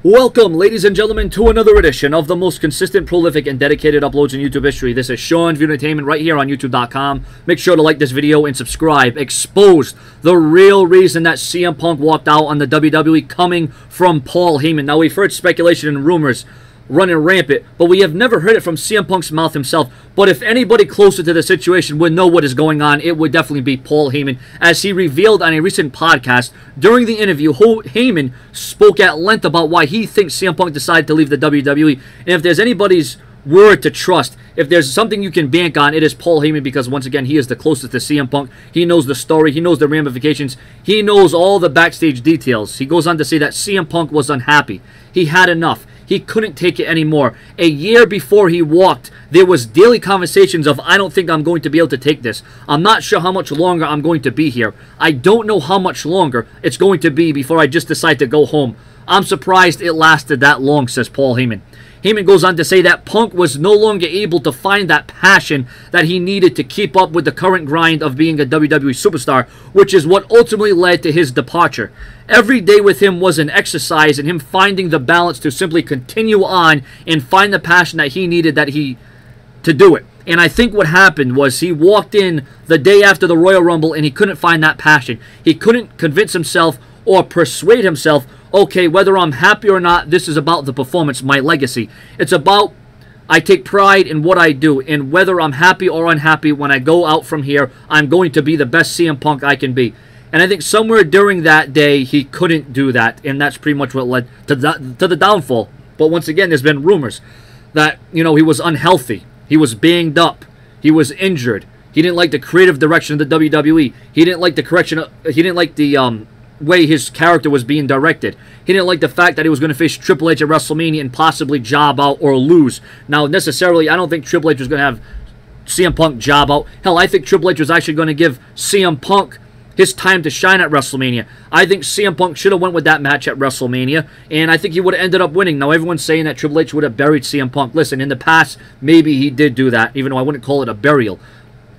Welcome, ladies and gentlemen, to another edition of the most consistent, prolific, and dedicated uploads in YouTube history. This is Sean View Entertainment right here on YouTube.com. Make sure to like this video and subscribe. Exposed the real reason that CM Punk walked out on the WWE, coming from Paul Heyman. Now, we've heard speculation and rumors running rampant, but we have never heard it from CM Punk's mouth himself. But if anybody closer to the situation would know what is going on, it would definitely be Paul Heyman, as he revealed on a recent podcast. During the interview, Heyman spoke at length about why he thinks CM Punk decided to leave the WWE, and if there's anybody's word to trust, if there's something you can bank on, it is Paul Heyman, because once again, he is the closest to CM Punk. He knows the story, he knows the ramifications, he knows all the backstage details. He goes on to say that CM Punk was unhappy. He had enough. He couldn't take it anymore. A year before he walked, there was daily conversations of, I don't think I'm going to be able to take this. I'm not sure how much longer I'm going to be here. I don't know how much longer it's going to be before I just decide to go home. I'm surprised it lasted that long, says Paul Heyman. Heyman goes on to say that Punk was no longer able to find that passion that he needed to keep up with the current grind of being a WWE superstar, which is what ultimately led to his departure. Every day with him was an exercise in him finding the balance to simply continue on and find the passion that he needed to do it. And I think what happened was he walked in the day after the Royal Rumble and he couldn't find that passion. He couldn't convince himself or persuade himself, okay, whether I'm happy or not, this is about the performance, my legacy. It's about, I take pride in what I do, and whether I'm happy or unhappy, when I go out from here, I'm going to be the best CM Punk I can be. And I think somewhere during that day, he couldn't do that, and that's pretty much what led to the downfall. But once again, there's been rumors that, he was unhealthy. He was banged up. He was injured. He didn't like the creative direction of the WWE. He didn't like the way his character was being directed. He didn't like the fact that he was going to face Triple H at WrestleMania and possibly job out or lose. Now, necessarily, I don't think Triple H was going to have CM Punk job out. Hell, I think Triple H was actually going to give CM Punk his time to shine at WrestleMania. I think CM Punk should have went with that match at WrestleMania, and I think he would have ended up winning. Now, everyone's saying that Triple H would have buried CM Punk. Listen, in the past, maybe he did do that, even though I wouldn't call it a burial.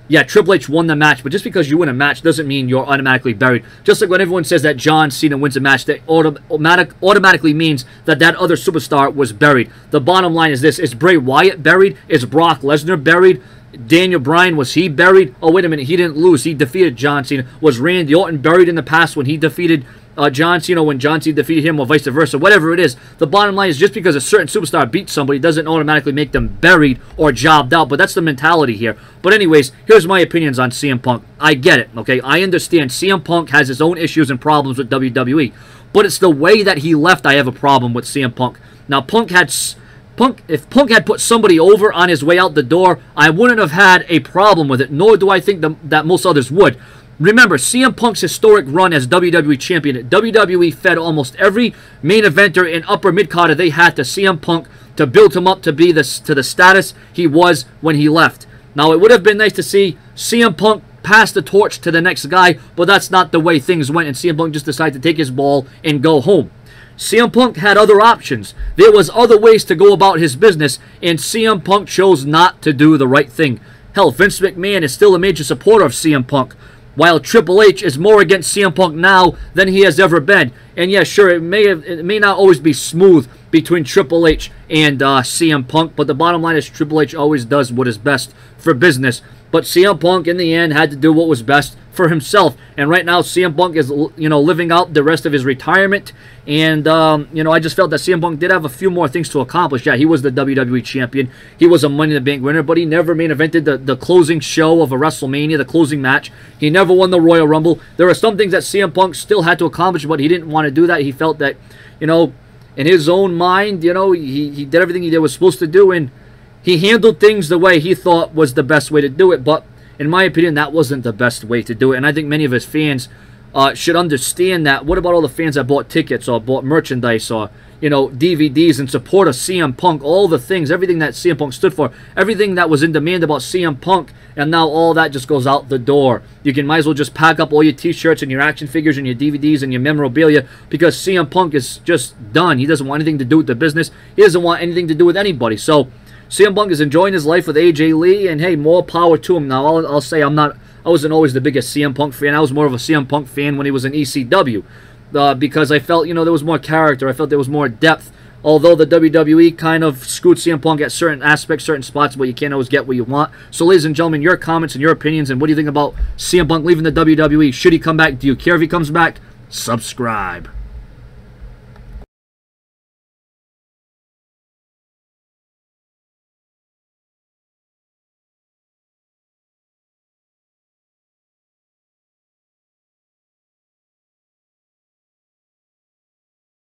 Yeah, Triple H won the match, but just because you win a match doesn't mean you're automatically buried. Just like when everyone says that John Cena wins a match, that automatically means that that other superstar was buried. The bottom line is this: is Bray Wyatt buried? Is Brock Lesnar buried? Daniel Bryan, was he buried? Oh, wait a minute, he didn't lose. He defeated John Cena. Was Randy Orton buried in the past when he defeated John Cena, when John Cena defeated him, or vice versa? Whatever it is, the bottom line is, just because a certain superstar beats somebody doesn't automatically make them buried or jobbed out. But that's the mentality here. But anyways, here's my opinions on CM Punk. I get it, okay? I understand CM Punk has his own issues and problems with WWE, but it's the way that he left I have a problem with CM Punk. Now, if Punk had put somebody over on his way out the door, I wouldn't have had a problem with it, nor do I think that most others would. Remember, CM Punk's historic run as WWE Champion, WWE fed almost every main eventer and upper mid-carder they had to CM Punk to build him up to be to the status he was when he left. Now, it would have been nice to see CM Punk pass the torch to the next guy, but that's not the way things went, and CM Punk just decided to take his ball and go home. CM Punk had other options. There was other ways to go about his business, and CM Punk chose not to do the right thing. Hell, Vince McMahon is still a major supporter of CM Punk, while Triple H is more against CM Punk now than he has ever been. And yeah, sure, it may not always be smooth between Triple H and CM Punk, but the bottom line is Triple H always does what is best for business. But CM Punk, in the end, had to do what was best for himself. And right now, CM Punk is, living out the rest of his retirement. And, I just felt that CM Punk did have a few more things to accomplish. Yeah, he was the WWE Champion. He was a Money in the Bank winner, but he never main evented the closing show of a WrestleMania, the closing match. He never won the Royal Rumble. There are some things that CM Punk still had to accomplish, but he didn't want to do that. He felt that, in his own mind, he did everything he was supposed to do, and he handled things the way he thought was the best way to do it. But in my opinion, that wasn't the best way to do it. And I think many of his fans should understand that. What about all the fans that bought tickets or bought merchandise or, DVDs in support of CM Punk, all the things, everything that CM Punk stood for, everything that was in demand about CM Punk, and now all that just goes out the door. You might as well just pack up all your t-shirts and your action figures and your DVDs and your memorabilia, because CM Punk is just done. He doesn't want anything to do with the business. He doesn't want anything to do with anybody. So CM Punk is enjoying his life with AJ Lee, and hey, more power to him. Now, I'll say I wasn't always the biggest CM Punk fan. I was more of a CM Punk fan when he was in ECW. because I felt, you know, there was more character. I felt there was more depth. Although the WWE kind of screwed CM Punk at certain aspects, certain spots, but you can't always get what you want. So, ladies and gentlemen, your comments and your opinions, and what do you think about CM Punk leaving the WWE? Should he come back? Do you care if he comes back? Subscribe.